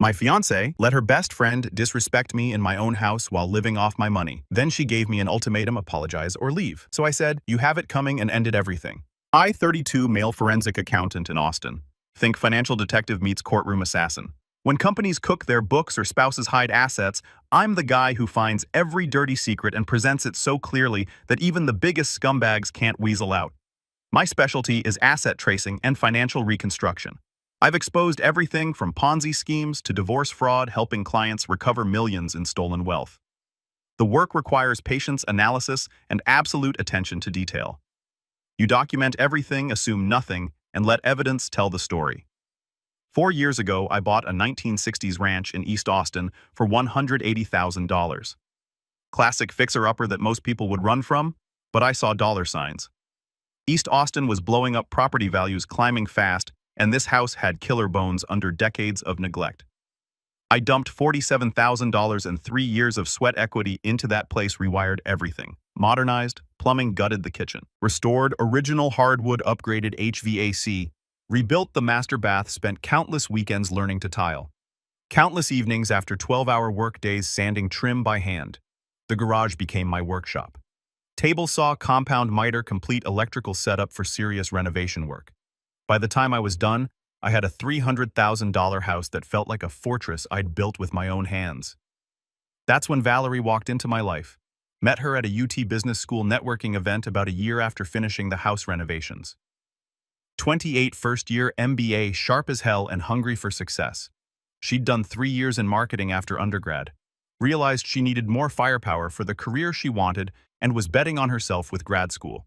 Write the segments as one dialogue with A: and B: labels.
A: My fiancée let her best friend disrespect me in my own house while living off my money. Then she gave me an ultimatum: apologize or leave. So I said, you have it coming, and ended everything. I, 32, male forensic accountant in Austin. Think financial detective meets courtroom assassin. When companies cook their books or spouses hide assets, I'm the guy who finds every dirty secret and presents it so clearly that even the biggest scumbags can't weasel out. My specialty is asset tracing and financial reconstruction. I've exposed everything from Ponzi schemes to divorce fraud, helping clients recover millions in stolen wealth. The work requires patience, analysis, and absolute attention to detail. You document everything, assume nothing, and let evidence tell the story. 4 years ago, I bought a 1960s ranch in East Austin for $180,000. Classic fixer-upper that most people would run from, but I saw dollar signs. East Austin was blowing up, property values climbing fast, and this house had killer bones under decades of neglect. I dumped $47,000 and 3 years of sweat equity into that place, rewired everything. Modernized, plumbing, gutted the kitchen. Restored original hardwood, upgraded HVAC, rebuilt the master bath, spent countless weekends learning to tile. Countless evenings after 12-hour work days sanding trim by hand. The garage became my workshop. Table saw, compound miter, complete electrical setup for serious renovation work. By the time I was done, I had a $300,000 house that felt like a fortress I'd built with my own hands. That's when Valerie walked into my life. Met her at a UT Business School networking event about a year after finishing the house renovations. 28, first-year MBA, sharp as hell and hungry for success. She'd done 3 years in marketing after undergrad, realized she needed more firepower for the career she wanted, and was betting on herself with grad school.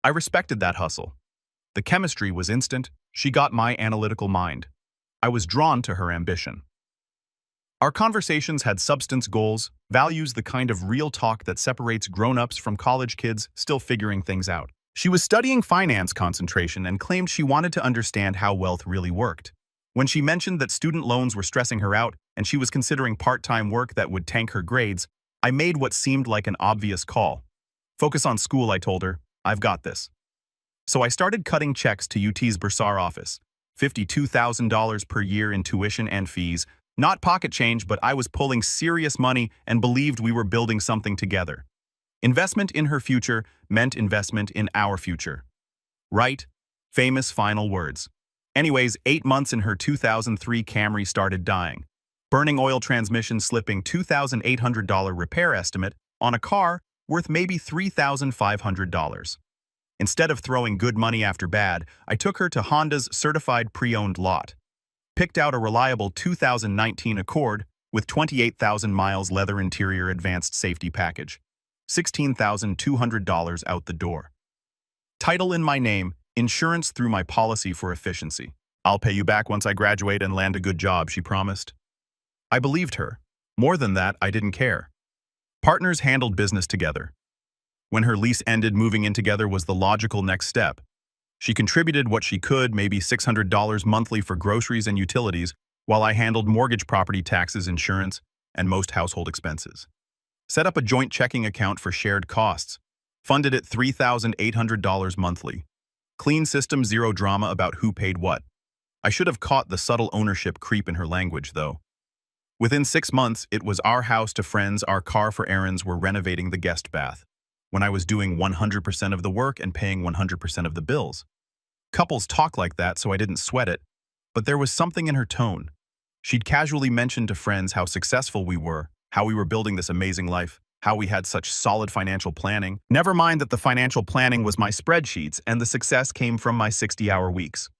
A: I respected that hustle. The chemistry was instant. She got my analytical mind. I was drawn to her ambition. Our conversations had substance, goals, values, the kind of real talk that separates grown-ups from college kids still figuring things out. She was studying finance concentration and claimed she wanted to understand how wealth really worked. When she mentioned that student loans were stressing her out and she was considering part-time work that would tank her grades, I made what seemed like an obvious call. Focus on school, I told her. I've got this. So I started cutting checks to UT's Bursar office. $52,000 per year in tuition and fees. Not pocket change, but I was pulling serious money and believed we were building something together. Investment in her future meant investment in our future. Right? Famous final words. Anyways, 8 months in, her 2003 Camry started dying. Burning oil, transmission slipping, $2,800 repair estimate on a car worth maybe $3,500. Instead of throwing good money after bad, I took her to Honda's certified pre-owned lot. Picked out a reliable 2019 Accord with 28,000 miles, leather interior, advanced safety package. $16,200 out the door. Title in my name, insurance through my policy for efficiency. I'll pay you back once I graduate and land a good job, she promised. I believed her. More than that, I didn't care. Partners handled business together. When her lease ended, moving in together was the logical next step. She contributed what she could, maybe $600 monthly for groceries and utilities, while I handled mortgage, property taxes, insurance, and most household expenses. Set up a joint checking account for shared costs. Funded at $3,800 monthly. Clean system, zero drama about who paid what. I should have caught the subtle ownership creep in her language, though. Within 6 months, it was our house to friends, our car for errands, we're renovating the guest bath. When I was doing 100% of the work and paying 100% of the bills. Couples talk like that, so I didn't sweat it, but there was something in her tone. She'd casually mentioned to friends how successful we were, how we were building this amazing life, how we had such solid financial planning. Never mind that the financial planning was my spreadsheets and the success came from my 60-hour weeks.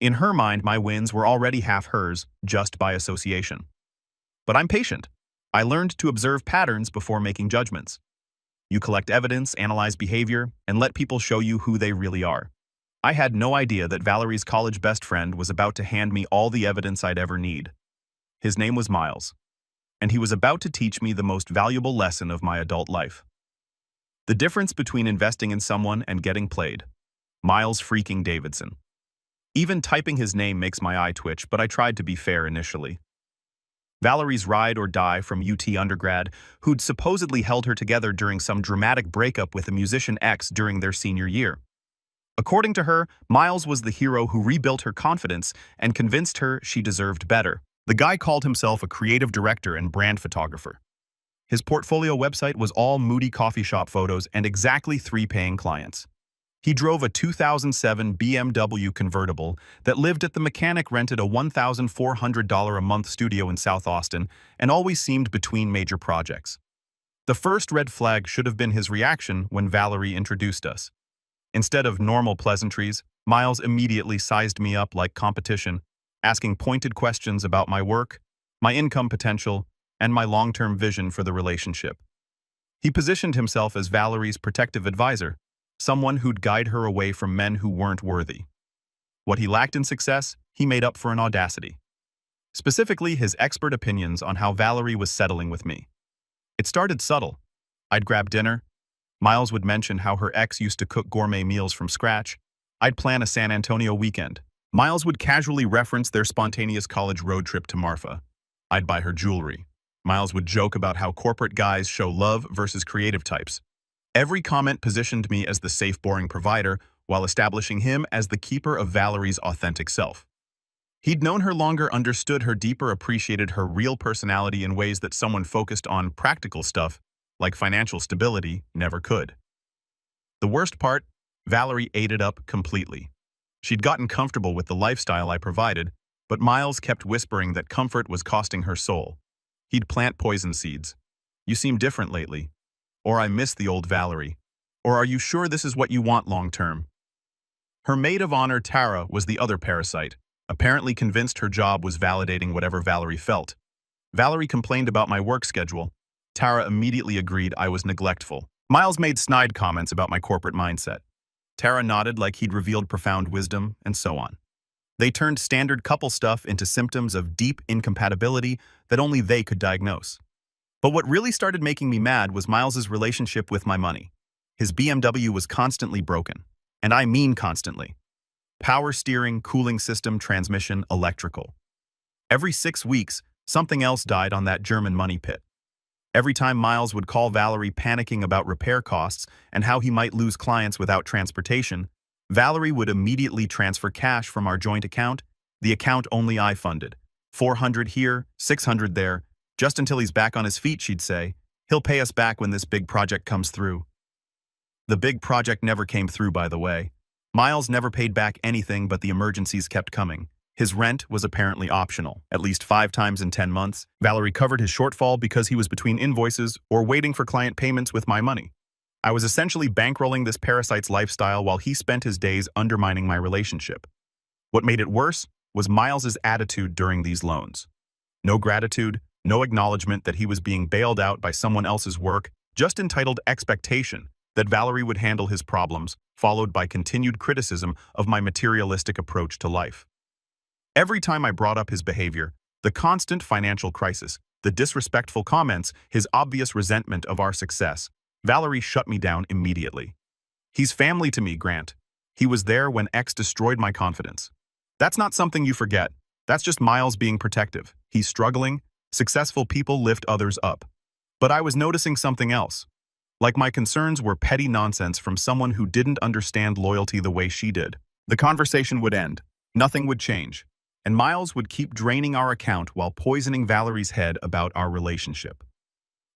A: In her mind, my wins were already half hers, just by association. But I'm patient. I learned to observe patterns before making judgments. You collect evidence, analyze behavior, and let people show you who they really are. I had no idea that Valerie's college best friend was about to hand me all the evidence I'd ever need. His name was Miles, and he was about to teach me the most valuable lesson of my adult life. The difference between investing in someone and getting played. Miles freaking Davidson. Even typing his name makes my eye twitch, but I tried to be fair initially. Valerie's ride or die from UT undergrad, who'd supposedly held her together during some dramatic breakup with a musician ex during their senior year. According to her, Miles was the hero who rebuilt her confidence and convinced her she deserved better. The guy called himself a creative director and brand photographer. His portfolio website was all moody coffee shop photos and exactly 3 paying clients. He drove a 2007 BMW convertible that lived at the mechanic rented a $1,400 a month studio in South Austin and always seemed between major projects. The first red flag should have been his reaction when Valerie introduced us. Instead of normal pleasantries, Miles immediately sized me up like competition, asking pointed questions about my work, my income potential, and my long-term vision for the relationship. He positioned himself as Valerie's protective advisor, someone who'd guide her away from men who weren't worthy. What he lacked in success, he made up for in audacity. Specifically, his expert opinions on how Valerie was settling with me. It started subtle. I'd grab dinner. Miles would mention how her ex used to cook gourmet meals from scratch. I'd plan a San Antonio weekend. Miles would casually reference their spontaneous college road trip to Marfa. I'd buy her jewelry. Miles would joke about how corporate guys show love versus creative types. Every comment positioned me as the safe, boring provider, while establishing him as the keeper of Valerie's authentic self. He'd known her longer, understood her deeper, appreciated her real personality in ways that someone focused on practical stuff, like financial stability, never could. The worst part, Valerie ate it up completely. She'd gotten comfortable with the lifestyle I provided, but Miles kept whispering that comfort was costing her soul. He'd plant poison seeds. "You seem different lately." Or "I miss the old Valerie." Or "Are you sure this is what you want long-term?" Her maid of honor, Tara, was the other parasite, apparently convinced her job was validating whatever Valerie felt. Valerie complained about my work schedule. Tara immediately agreed I was neglectful. Miles made snide comments about my corporate mindset. Tara nodded like he'd revealed profound wisdom, and so on. They turned standard couple stuff into symptoms of deep incompatibility that only they could diagnose. But what really started making me mad was Miles's relationship with my money. His BMW was constantly broken. And I mean constantly. Power steering, cooling system, transmission, electrical. Every 6 weeks, something else died on that German money pit. Every time Miles would call Valerie panicking about repair costs and how he might lose clients without transportation, Valerie would immediately transfer cash from our joint account, the account only I funded. 400 here, 600 there, just until he's back on his feet, she'd say. "He'll pay us back when this big project comes through." The big project never came through, by the way. Miles never paid back anything, but the emergencies kept coming. His rent was apparently optional. At least 5 times in 10 months, Valerie covered his shortfall because he was between invoices or waiting for client payments with my money. I was essentially bankrolling this parasite's lifestyle while he spent his days undermining my relationship. What made it worse was Miles's attitude during these loans. No gratitude, no acknowledgement that he was being bailed out by someone else's work, just entitled expectation that Valerie would handle his problems, followed by continued criticism of my materialistic approach to life. Every time I brought up his behavior, the constant financial crisis, the disrespectful comments, his obvious resentment of our success, Valerie shut me down immediately. "He's family to me, Grant. He was there when X destroyed my confidence." That's not something you forget. That's just Miles being protective. He's struggling. Successful people lift others up. But I was noticing something else. Like my concerns were petty nonsense from someone who didn't understand loyalty the way she did. The conversation would end. Nothing would change. And Miles would keep draining our account while poisoning Valerie's head about our relationship.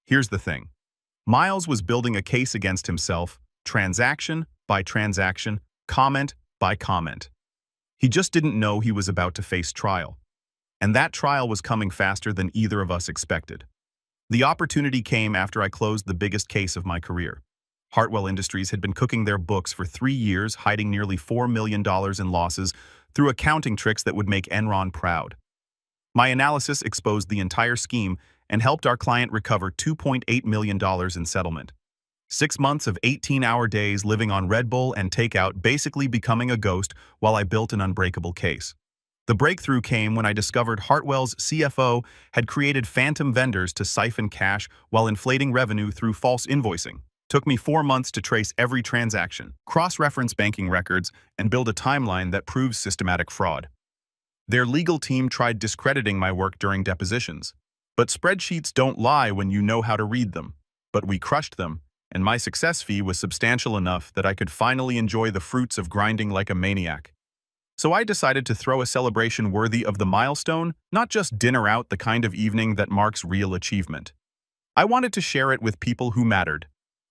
A: Here's the thing. Miles was building a case against himself, transaction by transaction, comment by comment. He just didn't know he was about to face trial. And that trial was coming faster than either of us expected. The opportunity came after I closed the biggest case of my career. Hartwell Industries had been cooking their books for 3 years, hiding nearly $4 million in losses through accounting tricks that would make Enron proud. My analysis exposed the entire scheme and helped our client recover $2.8 million in settlement. 6 months of 18-hour days living on Red Bull and takeout, basically becoming a ghost while I built an unbreakable case. The breakthrough came when I discovered Hartwell's CFO had created phantom vendors to siphon cash while inflating revenue through false invoicing. Took me 4 months to trace every transaction, cross-reference banking records, and build a timeline that proves systematic fraud. Their legal team tried discrediting my work during depositions. But spreadsheets don't lie when you know how to read them. But we crushed them, and my success fee was substantial enough that I could finally enjoy the fruits of grinding like a maniac. So I decided to throw a celebration worthy of the milestone, not just dinner out, the kind of evening that marks real achievement. I wanted to share it with people who mattered.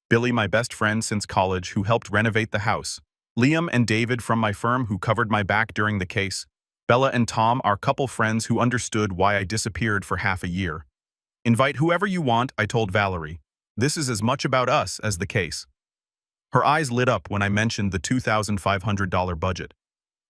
A: Billy, my best friend since college, who helped renovate the house. Liam and David from my firm, who covered my back during the case. Bella and Tom, our couple friends who understood why I disappeared for half a year. Invite whoever you want, I told Valerie. This is as much about us as the case. Her eyes lit up when I mentioned the $2,500 budget.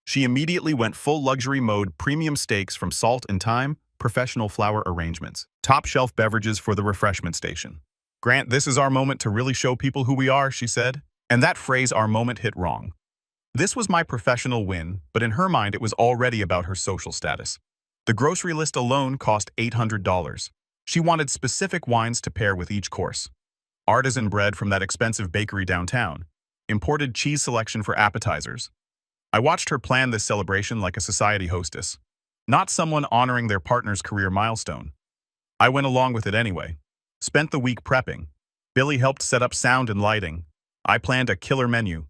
A: She immediately went full luxury mode, premium steaks from Salt and Thyme, professional flower arrangements, top-shelf beverages for the refreshment station. Grant, this is our moment to really show people who we are, she said. And that phrase, our moment, hit wrong. This was my professional win, but in her mind it was already about her social status. The grocery list alone cost $800. She wanted specific wines to pair with each course. Artisan bread from that expensive bakery downtown. Imported cheese selection for appetizers. I watched her plan this celebration like a society hostess, not someone honoring their partner's career milestone. I went along with it anyway. Spent the week prepping. Billy helped set up sound and lighting. I planned a killer menu.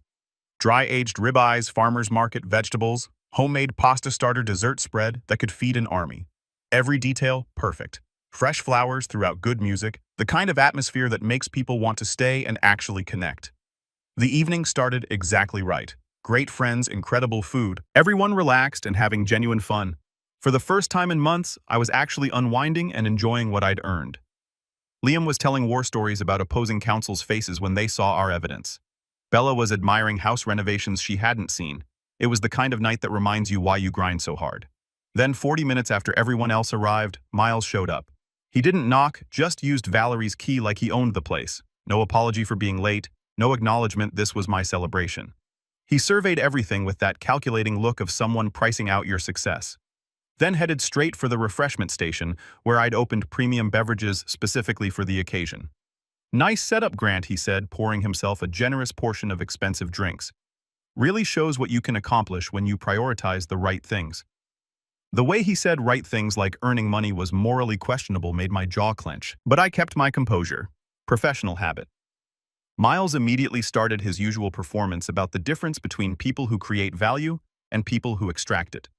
A: Dry-aged ribeyes, farmer's market vegetables, homemade pasta starter dessert spread that could feed an army. Every detail perfect. Fresh flowers throughout good music, the kind of atmosphere that makes people want to stay and actually connect. The evening started exactly right. Great friends, incredible food, everyone relaxed and having genuine fun. For the first time in months, I was actually unwinding and enjoying what I'd earned. Liam was telling war stories about opposing counsel's faces when they saw our evidence. Bella was admiring house renovations she hadn't seen. It was the kind of night that reminds you why you grind so hard. Then 40 minutes after everyone else arrived, Miles showed up. He didn't knock, just used Valerie's key like he owned the place. No apology for being late, no acknowledgement this was my celebration. He surveyed everything with that calculating look of someone pricing out your success. Then headed straight for the refreshment station, where I'd opened premium beverages specifically for the occasion. Nice setup, Grant, he said, pouring himself a generous portion of expensive drinks. Really shows what you can accomplish when you prioritize the right things. The way he said right things like earning money was morally questionable made my jaw clench, but I kept my composure. Professional habit. Miles immediately started his usual performance about the difference between people who create value and people who extract it.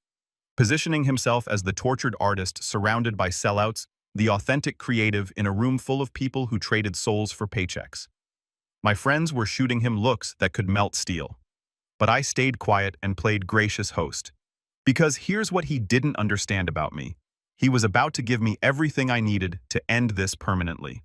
A: Positioning himself as the tortured artist surrounded by sellouts, the authentic creative in a room full of people who traded souls for paychecks. My friends were shooting him looks that could melt steel. But I stayed quiet and played gracious host. Because here's what he didn't understand about me. He was about to give me everything I needed to end this permanently.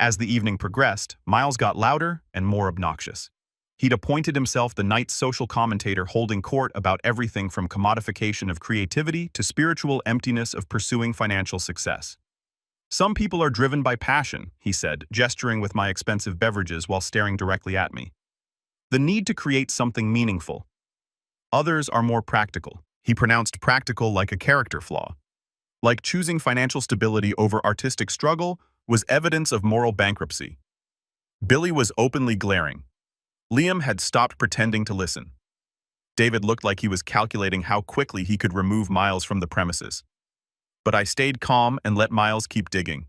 A: As the evening progressed, Miles got louder and more obnoxious. He'd appointed himself the night's social commentator, holding court about everything from commodification of creativity to spiritual emptiness of pursuing financial success. Some people are driven by passion, he said, gesturing with my expensive beverages while staring directly at me. The need to create something meaningful. Others are more practical. He pronounced practical like a character flaw. Like choosing financial stability over artistic struggle was evidence of moral bankruptcy. Billy was openly glaring. Liam had stopped pretending to listen. David looked like he was calculating how quickly he could remove Miles from the premises. But I stayed calm and let Miles keep digging.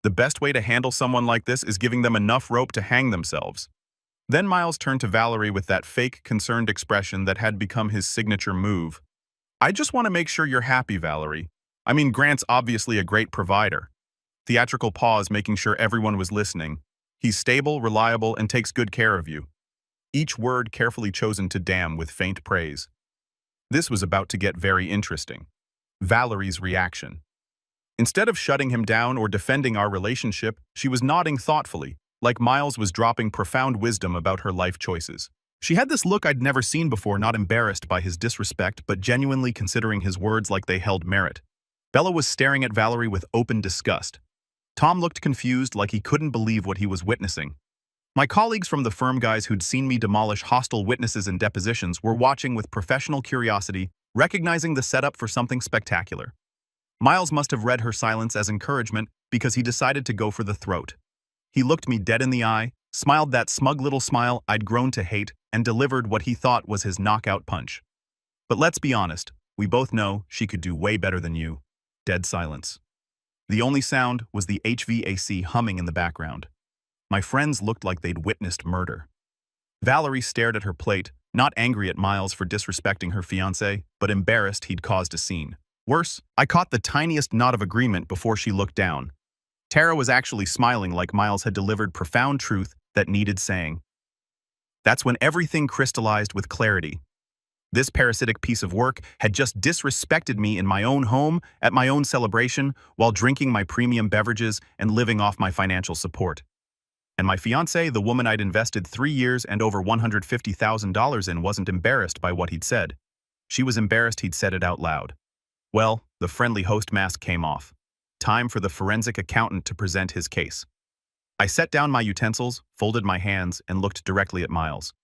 A: The best way to handle someone like this is giving them enough rope to hang themselves. Then Miles turned to Valerie with that fake, concerned expression that had become his signature move. I just want to make sure you're happy, Valerie. I mean, Grant's obviously a great provider. Theatrical pause, making sure everyone was listening. He's stable, reliable, and takes good care of you. Each word carefully chosen to damn with faint praise. This was about to get very interesting. Valerie's reaction. Instead of shutting him down or defending our relationship, she was nodding thoughtfully, like Miles was dropping profound wisdom about her life choices. She had this look I'd never seen before, not embarrassed by his disrespect, but genuinely considering his words like they held merit. Bella was staring at Valerie with open disgust. Tom looked confused, like he couldn't believe what he was witnessing. My colleagues from the firm, guys who'd seen me demolish hostile witnesses and depositions, were watching with professional curiosity, recognizing the setup for something spectacular. Miles must have read her silence as encouragement because he decided to go for the throat. He looked me dead in the eye, smiled that smug little smile I'd grown to hate, and delivered what he thought was his knockout punch. But let's be honest, we both know she could do way better than you. Dead silence. The only sound was the HVAC humming in the background. My friends looked like they'd witnessed murder. Valerie stared at her plate, not angry at Miles for disrespecting her fiancé, but embarrassed he'd caused a scene. Worse, I caught the tiniest nod of agreement before she looked down. Tara was actually smiling like Miles had delivered profound truth that needed saying. That's when everything crystallized with clarity. This parasitic piece of work had just disrespected me in my own home, at my own celebration, while drinking my premium beverages and living off my financial support. And my fiancée, the woman I'd invested 3 years and over $150,000 in, wasn't embarrassed by what he'd said. She was embarrassed he'd said it out loud. Well, the friendly host mask came off. Time for the forensic accountant to present his case. I set down my utensils, folded my hands, and looked directly at Miles.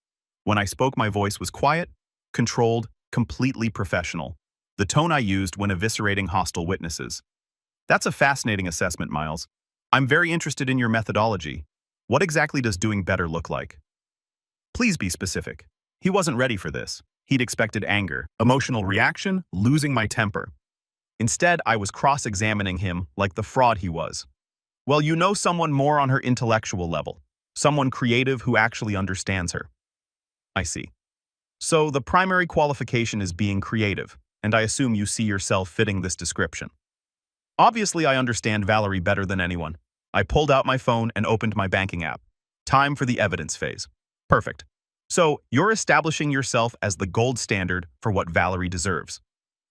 A: When I spoke, my voice was quiet, controlled, completely professional. The tone I used when eviscerating hostile witnesses. That's a fascinating assessment, Miles. I'm very interested in your methodology. What exactly does doing better look like? Please be specific. He wasn't ready for this. He'd expected anger, emotional reaction, losing my temper. Instead, I was cross-examining him like the fraud he was. Well, you know someone more on her intellectual level. Someone creative who actually understands her. I see. So the primary qualification is being creative, and I assume you see yourself fitting this description. Obviously, I understand Valerie better than anyone. I pulled out my phone and opened my banking app. Time for the evidence phase. Perfect. So, you're establishing yourself as the gold standard for what Valerie deserves.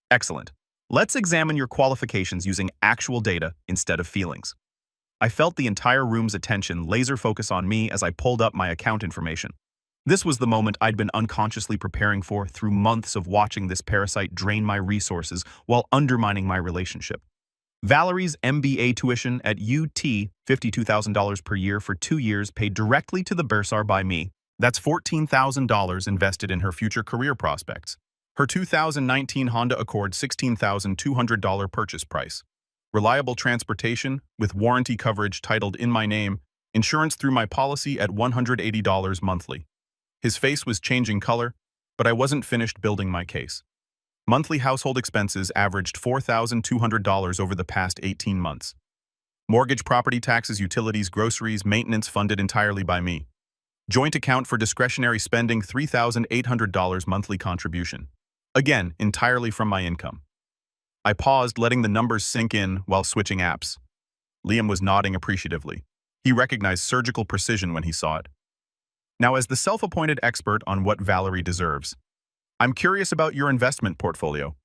A: Excellent. Let's examine your qualifications using actual data instead of feelings. I felt the entire room's attention laser focus on me as I pulled up my account information. This was the moment I'd been unconsciously preparing for through months of watching this parasite drain my resources while undermining my relationship. Valerie's MBA tuition at UT, $52,000 per year for 2 years, paid directly to the bursar by me. That's $14,000 invested in her future career prospects. Her 2019 Honda Accord, $16,200 purchase price. Reliable transportation with warranty coverage titled in my name, insurance through my policy at $180 monthly. His face was changing color, but I wasn't finished building my case. Monthly household expenses averaged $4,200 over the past 18 months. Mortgage, property taxes, utilities, groceries, maintenance funded entirely by me. Joint account for discretionary spending, $3,800 monthly contribution. Again, entirely from my income. I paused, letting the numbers sink in while switching apps. Liam was nodding appreciatively. He recognized surgical precision when he saw it. Now, as the self-appointed expert on what Valerie deserves, I'm curious about your investment portfolio.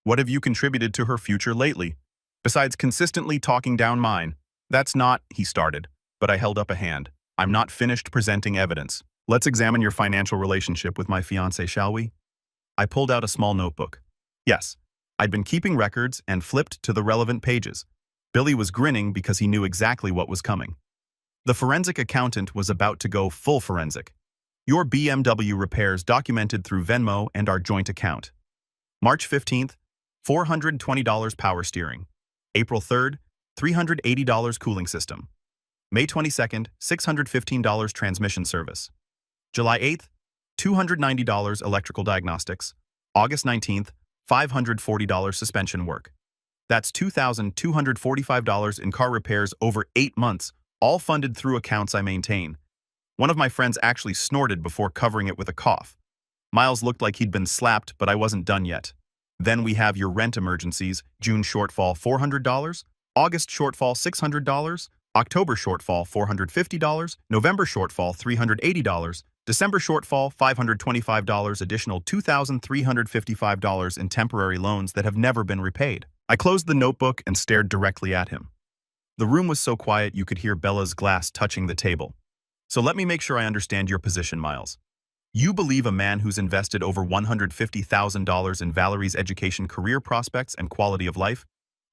A: What have you contributed to her future lately? Besides consistently talking down mine. That's not, he started, but I held up a hand. I'm not finished presenting evidence. Let's examine your financial relationship with my fiancé, shall we? I pulled out a small notebook. Yes, I'd been keeping records and flipped to the relevant pages. Billy was grinning because he knew exactly what was coming. The forensic accountant was about to go full forensic. Your BMW repairs documented through Venmo and our joint account. March 15th, $420 power steering. April 3rd, $380 cooling system. May 22nd, $615 transmission service. July 8th, $290 electrical diagnostics. August 19th, $540 suspension work. That's $2,245 in car repairs over 8 months, all funded through accounts I maintain. One of my friends actually snorted before covering it with a cough. Miles looked like he'd been slapped, but I wasn't done yet. Then we have your rent emergencies, June shortfall $400, August shortfall $600, October shortfall $450, November shortfall $380, December shortfall $525, additional $2,355 in temporary loans that have never been repaid. I closed the notebook and stared directly at him. The room was so quiet you could hear Bella's glass touching the table. So let me make sure I understand your position, Miles. You believe a man who's invested over $150,000 in Valerie's education, career prospects, and quality of life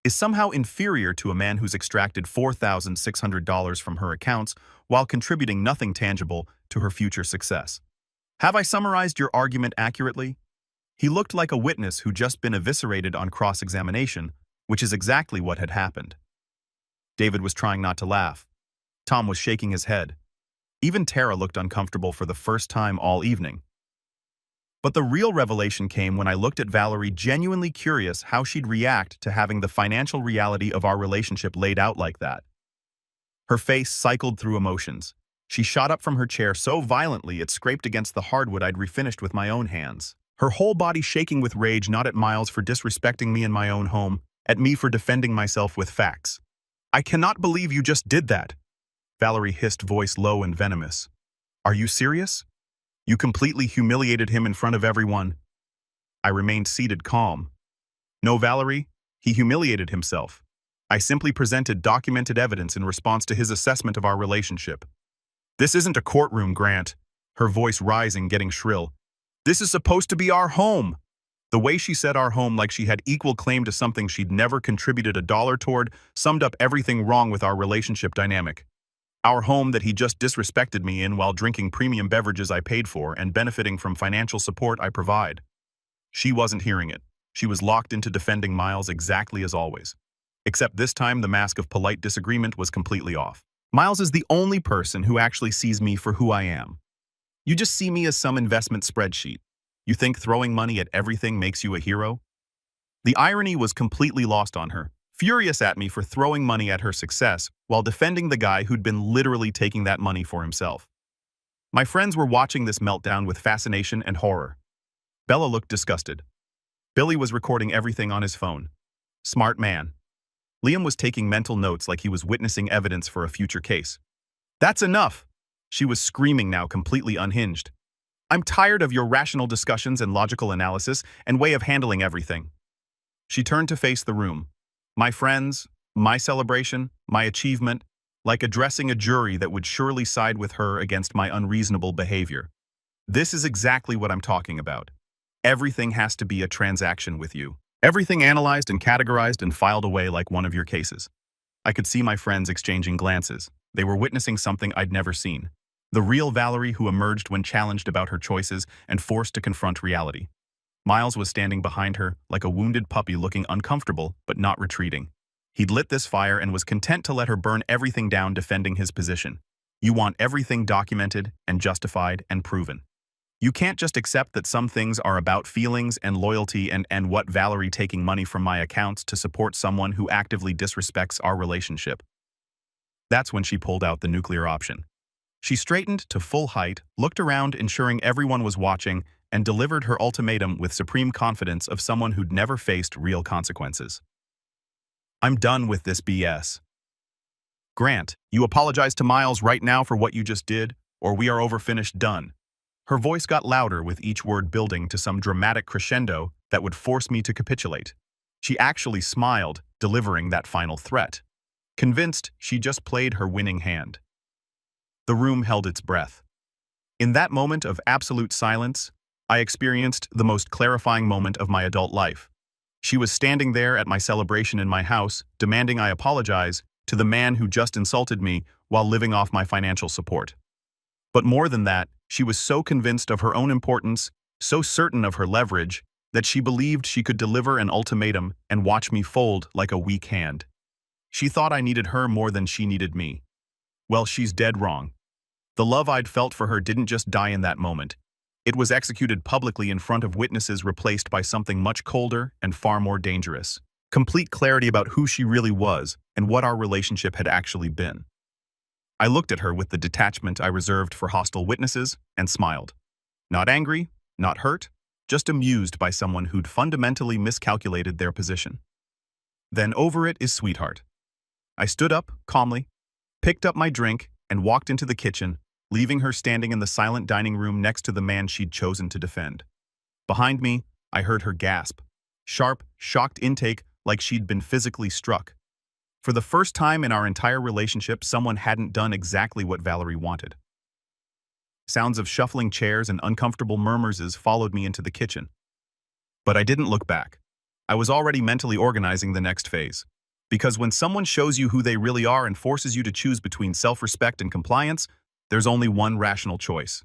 A: is somehow inferior to a man who's extracted $4,600 from her accounts while contributing nothing tangible to her future success. Have I summarized your argument accurately? He looked like a witness who'd just been eviscerated on cross-examination, which is exactly what had happened. David was trying not to laugh. Tom was shaking his head. Even Tara looked uncomfortable for the first time all evening. But the real revelation came when I looked at Valerie, genuinely curious how she'd react to having the financial reality of our relationship laid out like that. Her face cycled through emotions. She shot up from her chair so violently it scraped against the hardwood I'd refinished with my own hands. Her whole body shaking with rage, not at Miles for disrespecting me in my own home, at me for defending myself with facts. "I cannot believe you just did that," Valerie hissed, voice low and venomous. "Are you serious? You completely humiliated him in front of everyone." I remained seated, calm. "No, Valerie, he humiliated himself. I simply presented documented evidence in response to his assessment of our relationship." "This isn't a courtroom, Grant," her voice rising, getting shrill. "This is supposed to be our home." The way she said our home like she had equal claim to something she'd never contributed a dollar toward summed up everything wrong with our relationship dynamic. Our home that he just disrespected me in while drinking premium beverages I paid for and benefiting from financial support I provide. She wasn't hearing it. She was locked into defending Miles exactly as always. Except this time the mask of polite disagreement was completely off. Miles is the only person who actually sees me for who I am. You just see me as some investment spreadsheet. You think throwing money at everything makes you a hero? The irony was completely lost on her, furious at me for throwing money at her success while defending the guy who'd been literally taking that money for himself. My friends were watching this meltdown with fascination and horror. Bella looked disgusted. Billy was recording everything on his phone. Smart man. Liam was taking mental notes like he was witnessing evidence for a future case. "That's enough!" She was screaming now, completely unhinged. "I'm tired of your rational discussions and logical analysis and way of handling everything." She turned to face the room. My friends, my celebration, my achievement, like addressing a jury that would surely side with her against my unreasonable behavior. "This is exactly what I'm talking about. Everything has to be a transaction with you. Everything analyzed and categorized and filed away like one of your cases." I could see my friends exchanging glances. They were witnessing something I'd never seen. The real Valerie who emerged when challenged about her choices and forced to confront reality. Miles was standing behind her, like a wounded puppy, looking uncomfortable but not retreating. He'd lit this fire and was content to let her burn everything down, defending his position. You want everything documented and justified and proven. You can't just accept that some things are about feelings and loyalty and what Valerie taking money from my accounts to support someone who actively disrespects our relationship. That's when she pulled out the nuclear option. She straightened to full height, looked around ensuring everyone was watching, and delivered her ultimatum with supreme confidence of someone who'd never faced real consequences. "I'm done with this BS. Grant, you apologize to Miles right now for what you just did, or we are overfinished done." Her voice got louder with each word, building to some dramatic crescendo that would force me to capitulate. She actually smiled, delivering that final threat. Convinced, she just played her winning hand. The room held its breath. In that moment of absolute silence, I experienced the most clarifying moment of my adult life. She was standing there at my celebration in my house, demanding I apologize to the man who just insulted me while living off my financial support. But more than that, she was so convinced of her own importance, so certain of her leverage, that she believed she could deliver an ultimatum and watch me fold like a weak hand. She thought I needed her more than she needed me. Well, she's dead wrong. The love I'd felt for her didn't just die in that moment. It was executed publicly in front of witnesses, replaced by something much colder and far more dangerous. Complete clarity about who she really was and what our relationship had actually been. I looked at her with the detachment I reserved for hostile witnesses and smiled. Not angry, not hurt, just amused by someone who'd fundamentally miscalculated their position. "Then over it is, sweetheart." I stood up, calmly, picked up my drink, and walked into the kitchen, leaving her standing in the silent dining room next to the man she'd chosen to defend. Behind me, I heard her gasp. Sharp, shocked intake like she'd been physically struck. For the first time in our entire relationship, someone hadn't done exactly what Valerie wanted. Sounds of shuffling chairs and uncomfortable murmurs followed me into the kitchen. But I didn't look back. I was already mentally organizing the next phase. Because when someone shows you who they really are and forces you to choose between self-respect and compliance, there's only one rational choice.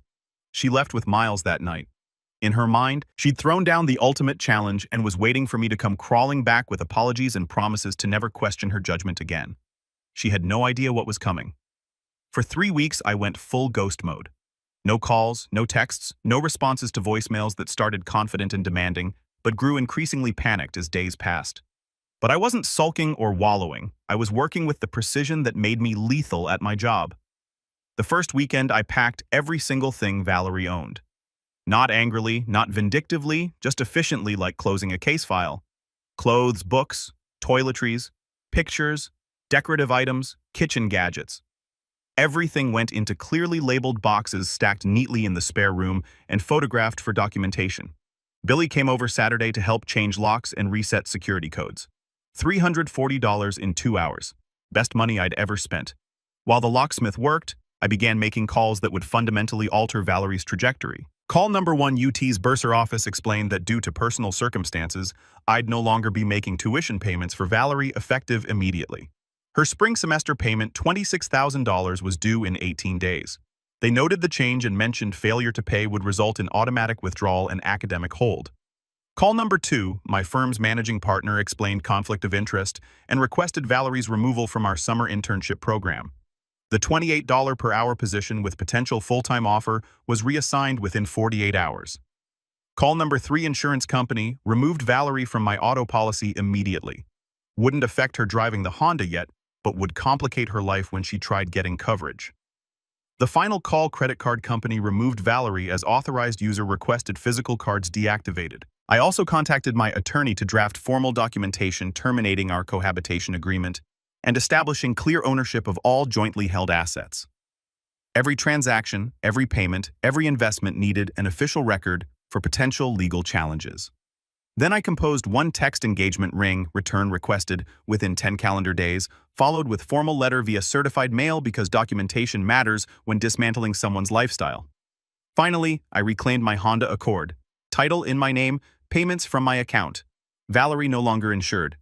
A: She left with Miles that night. In her mind, she'd thrown down the ultimate challenge and was waiting for me to come crawling back with apologies and promises to never question her judgment again. She had no idea what was coming. For 3 weeks, I went full ghost mode. No calls, no texts, no responses to voicemails that started confident and demanding, but grew increasingly panicked as days passed. But I wasn't sulking or wallowing. I was working with the precision that made me lethal at my job. The first weekend, I packed every single thing Valerie owned. Not angrily, not vindictively, just efficiently like closing a case file. Clothes, books, toiletries, pictures, decorative items, kitchen gadgets. Everything went into clearly labeled boxes stacked neatly in the spare room and photographed for documentation. Billy came over Saturday to help change locks and reset security codes. $340 in 2 hours. Best money I'd ever spent. While the locksmith worked, I began making calls that would fundamentally alter Valerie's trajectory. Call number 1 UT's bursar office explained that due to personal circumstances, I'd no longer be making tuition payments for Valerie effective immediately. Her spring semester payment, $26,000, was due in 18 days. They noted the change and mentioned failure to pay would result in automatic withdrawal and academic hold. Call number 2, my firm's managing partner explained conflict of interest and requested Valerie's removal from our summer internship program. The $28 per hour position with potential full-time offer was reassigned within 48 hours. Call number 3, insurance company, removed Valerie from my auto policy immediately. Wouldn't affect her driving the Honda yet, but would complicate her life when she tried getting coverage. The final call, credit card company removed Valerie as authorized user requested physical cards deactivated. I also contacted my attorney to draft formal documentation terminating our cohabitation agreement and establishing clear ownership of all jointly held assets. Every transaction, every payment, every investment needed an official record for potential legal challenges. Then I composed one text engagement ring, return requested within 10 calendar days, followed with formal letter via certified mail because documentation matters when dismantling someone's lifestyle. Finally, I reclaimed my Honda Accord. Title in my name, payments from my account. Valerie no longer insured.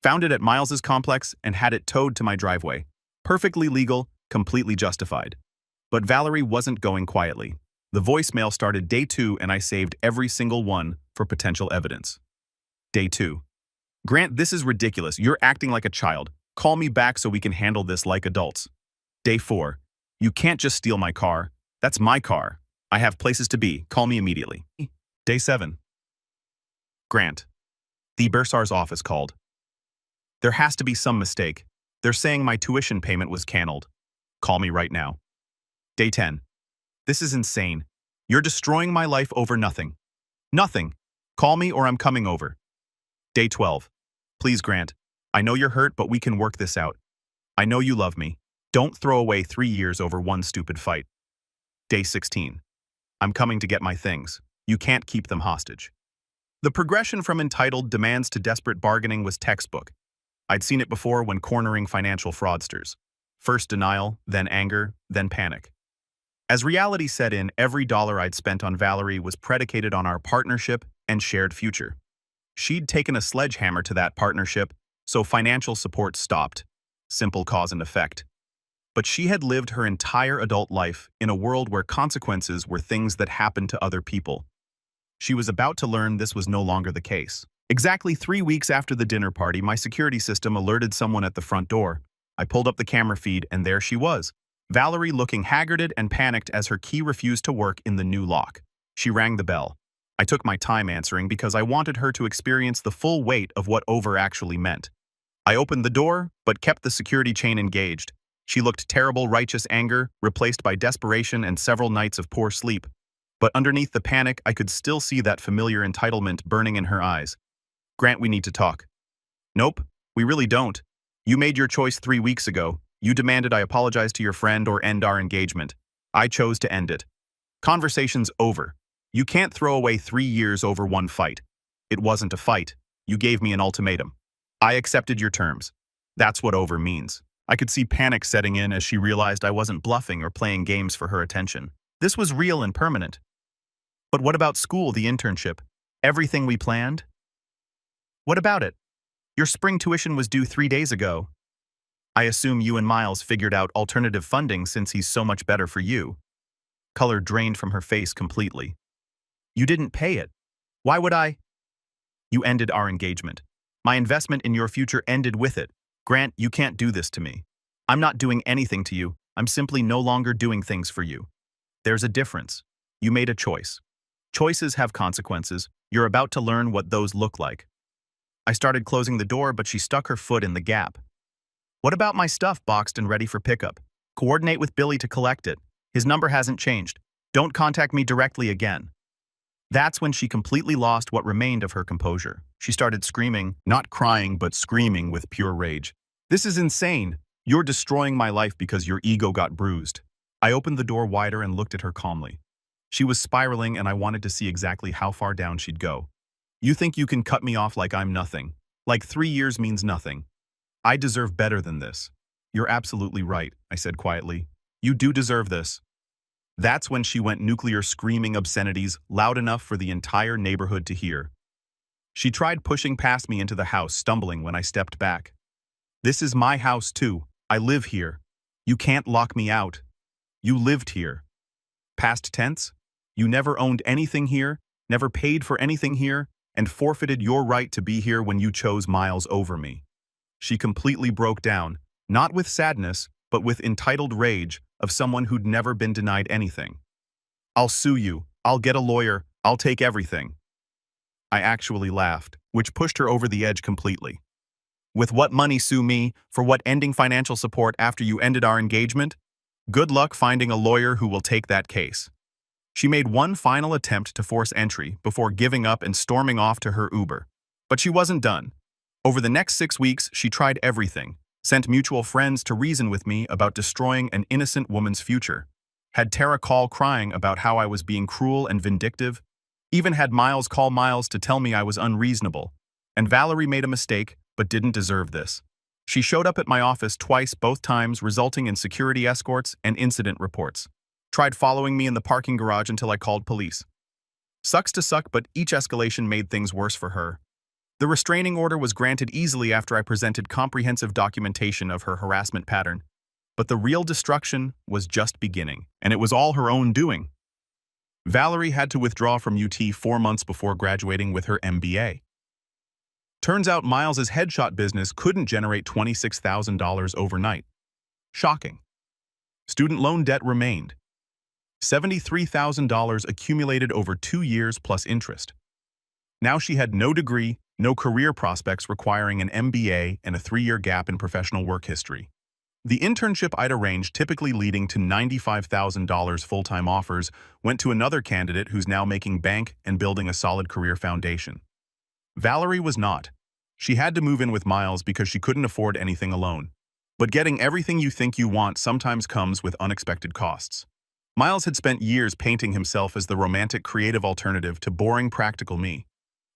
A: Found it at Miles's complex and had it towed to my driveway. Perfectly legal, completely justified. But Valerie wasn't going quietly. The voicemail started day 2 and I saved every single one for potential evidence. Day 2. Grant, this is ridiculous. You're acting like a child. Call me back so we can handle this like adults. Day 4. You can't just steal my car. That's my car. I have places to be. Call me immediately. Day 7. Grant. The bursar's office called. There has to be some mistake. They're saying my tuition payment was canceled. Call me right now. Day 10. This is insane. You're destroying my life over nothing. Nothing. Call me or I'm coming over. Day 12. Please, Grant. I know you're hurt, but we can work this out. I know you love me. Don't throw away 3 years over one stupid fight. Day 16. I'm coming to get my things. You can't keep them hostage. The progression from entitled demands to desperate bargaining was textbook. I'd seen it before when cornering financial fraudsters. First denial, then anger, then panic. As reality set in, every dollar I'd spent on Valerie was predicated on our partnership and shared future. She'd taken a sledgehammer to that partnership, so financial support stopped. Simple cause and effect. But she had lived her entire adult life in a world where consequences were things that happened to other people. She was about to learn this was no longer the case. Exactly 3 weeks after the dinner party, my security system alerted someone at the front door. I pulled up the camera feed, and there she was. Valerie looking haggarded and panicked as her key refused to work in the new lock. She rang the bell. I took my time answering because I wanted her to experience the full weight of what over actually meant. I opened the door, but kept the security chain engaged. She looked terrible, righteous anger, replaced by desperation and several nights of poor sleep. But underneath the panic, I could still see that familiar entitlement burning in her eyes. Grant, we need to talk. Nope, we really don't. You made your choice 3 weeks ago. You demanded I apologize to your friend or end our engagement. I chose to end it. Conversation's over. You can't throw away 3 years over one fight. It wasn't a fight. You gave me an ultimatum. I accepted your terms. That's what over means. I could see panic setting in as she realized I wasn't bluffing or playing games for her attention. This was real and permanent. But what about school, the internship? Everything we planned? What about it? Your spring tuition was due 3 days ago. I assume you and Miles figured out alternative funding since he's so much better for you. Color drained from her face completely. You didn't pay it. Why would I? You ended our engagement. My investment in your future ended with it. Grant, you can't do this to me. I'm not doing anything to you. I'm simply no longer doing things for you. There's a difference. You made a choice. Choices have consequences. You're about to learn what those look like. I started closing the door, but she stuck her foot in the gap. What about my stuff boxed and ready for pickup? Coordinate with Billy to collect it. His number hasn't changed. Don't contact me directly again. That's when she completely lost what remained of her composure. She started screaming, not crying, but screaming with pure rage. This is insane. You're destroying my life because your ego got bruised. I opened the door wider and looked at her calmly. She was spiraling and I wanted to see exactly how far down she'd go. You think you can cut me off like I'm nothing? Like 3 years means nothing. I deserve better than this. You're absolutely right, I said quietly. You do deserve this. That's when she went nuclear, screaming obscenities loud enough for the entire neighborhood to hear. She tried pushing past me into the house, stumbling when I stepped back. This is my house too. I live here. You can't lock me out. You lived here. Past tense? You never owned anything here, never paid for anything here, and forfeited your right to be here when you chose Miles over me. She completely broke down, not with sadness, but with entitled rage of someone who'd never been denied anything. I'll sue you. I'll get a lawyer. I'll take everything. I actually laughed, which pushed her over the edge completely. With what money sue me? For what, ending financial support after you ended our engagement? Good luck finding a lawyer who will take that case. She made one final attempt to force entry before giving up and storming off to her Uber. But she wasn't done. Over the next 6 weeks, she tried everything, sent mutual friends to reason with me about destroying an innocent woman's future, had Tara call crying about how I was being cruel and vindictive, even had Miles call Miles to tell me I was unreasonable, and Valerie made a mistake but didn't deserve this. She showed up at my office twice, both times resulting in security escorts and incident reports. Tried following me in the parking garage until I called police. Sucks to suck, but each escalation made things worse for her. The restraining order was granted easily after I presented comprehensive documentation of her harassment pattern, but the real destruction was just beginning, and it was all her own doing. Valerie had to withdraw from UT 4 months before graduating with her MBA. Turns out Miles's headshot business couldn't generate $26,000 overnight. Shocking. Student loan debt remained. $73,000 accumulated over 2 years plus interest. Now she had no degree, no career prospects requiring an MBA, and a 3-year gap in professional work history. The internship I'd arranged, typically leading to $95,000 full-time offers, went to another candidate who's now making bank and building a solid career foundation. Valerie was not. She had to move in with Miles because she couldn't afford anything alone. But getting everything you think you want sometimes comes with unexpected costs. Miles had spent years painting himself as the romantic, creative alternative to boring, practical me.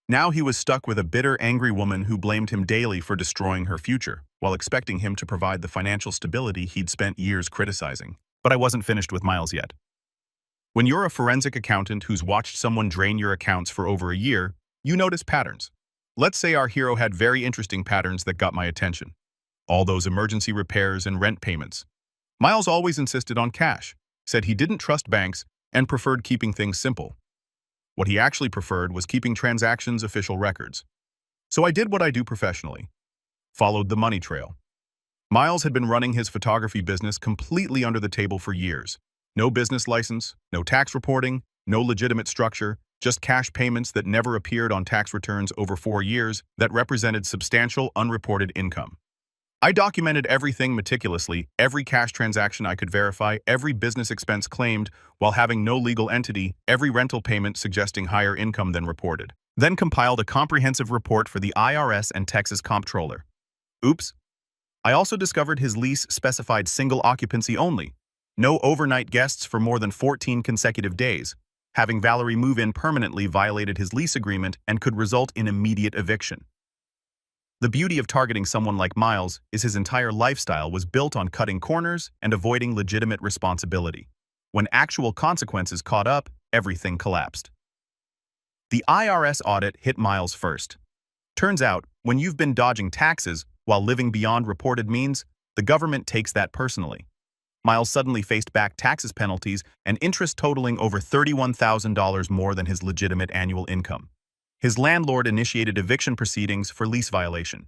A: Now he was stuck with a bitter, angry woman who blamed him daily for destroying her future, while expecting him to provide the financial stability he'd spent years criticizing. But I wasn't finished with Miles yet. When you're a forensic accountant who's watched someone drain your accounts for over a year, you notice patterns. Let's say our hero had very interesting patterns that got my attention. All those emergency repairs and rent payments. Miles always insisted on cash, said he didn't trust banks, and preferred keeping things simple. What he actually preferred was keeping transactions official records. So I did what I do professionally. Followed the money trail. Miles had been running his photography business completely under the table for years. No business license, no tax reporting, no legitimate structure, just cash payments that never appeared on tax returns over 4 years that represented substantial unreported income. I documented everything meticulously, every cash transaction I could verify, every business expense claimed, while having no legal entity, every rental payment suggesting higher income than reported. Then compiled a comprehensive report for the IRS and Texas Comptroller. Oops. I also discovered his lease specified single occupancy only. No overnight guests for more than 14 consecutive days. Having Valerie move in permanently violated his lease agreement and could result in immediate eviction. The beauty of targeting someone like Miles is his entire lifestyle was built on cutting corners and avoiding legitimate responsibility. When actual consequences caught up, everything collapsed. The IRS audit hit Miles first. Turns out, when you've been dodging taxes while living beyond reported means, the government takes that personally. Miles suddenly faced back taxes penalties and interest totaling over $31,000 more than his legitimate annual income. His landlord initiated eviction proceedings for lease violation.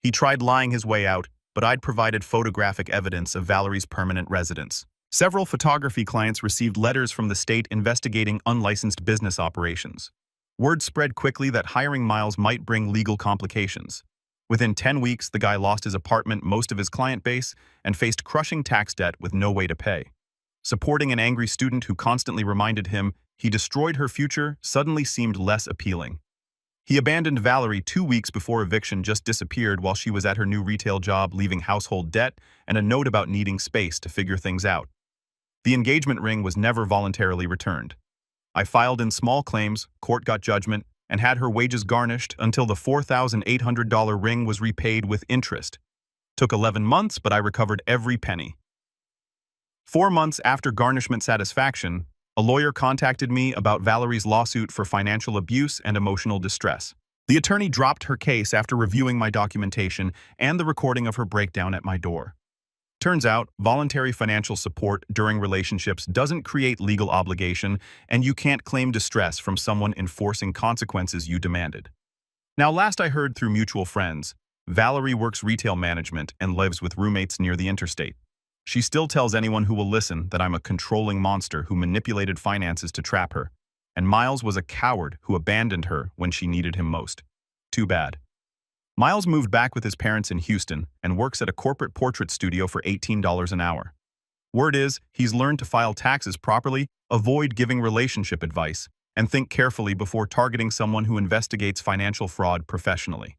A: He tried lying his way out, but I'd provided photographic evidence of Valerie's permanent residence. Several photography clients received letters from the state investigating unlicensed business operations. Word spread quickly that hiring Miles might bring legal complications. Within 10 weeks, the guy lost his apartment, most of his client base, and faced crushing tax debt with no way to pay. Supporting an angry student who constantly reminded him he destroyed her future suddenly seemed less appealing. He abandoned Valerie 2 weeks before eviction just disappeared while she was at her new retail job, leaving household debt and a note about needing space to figure things out. The engagement ring was never voluntarily returned. I filed in small claims, court got judgment, and had her wages garnished until the $4,800 ring was repaid with interest. Took 11 months, but I recovered every penny. 4 months after garnishment satisfaction, a lawyer contacted me about Valerie's lawsuit for financial abuse and emotional distress. The attorney dropped her case after reviewing my documentation and the recording of her breakdown at my door. Turns out, voluntary financial support during relationships doesn't create legal obligation, and you can't claim distress from someone enforcing consequences you demanded. Now, last I heard through mutual friends, Valerie works retail management and lives with roommates near the interstate. She still tells anyone who will listen that I'm a controlling monster who manipulated finances to trap her, and Miles was a coward who abandoned her when she needed him most. Too bad. Miles moved back with his parents in Houston and works at a corporate portrait studio for $18 an hour. Word is, he's learned to file taxes properly, avoid giving relationship advice, and think carefully before targeting someone who investigates financial fraud professionally.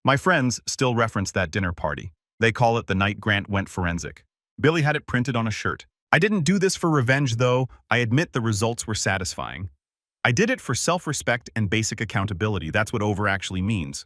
A: My friends still reference that dinner party. They call it the night Grant went forensic. Billy had it printed on a shirt. I didn't do this for revenge, though. I admit the results were satisfying. I did it for self-respect and basic accountability. That's what over actually means.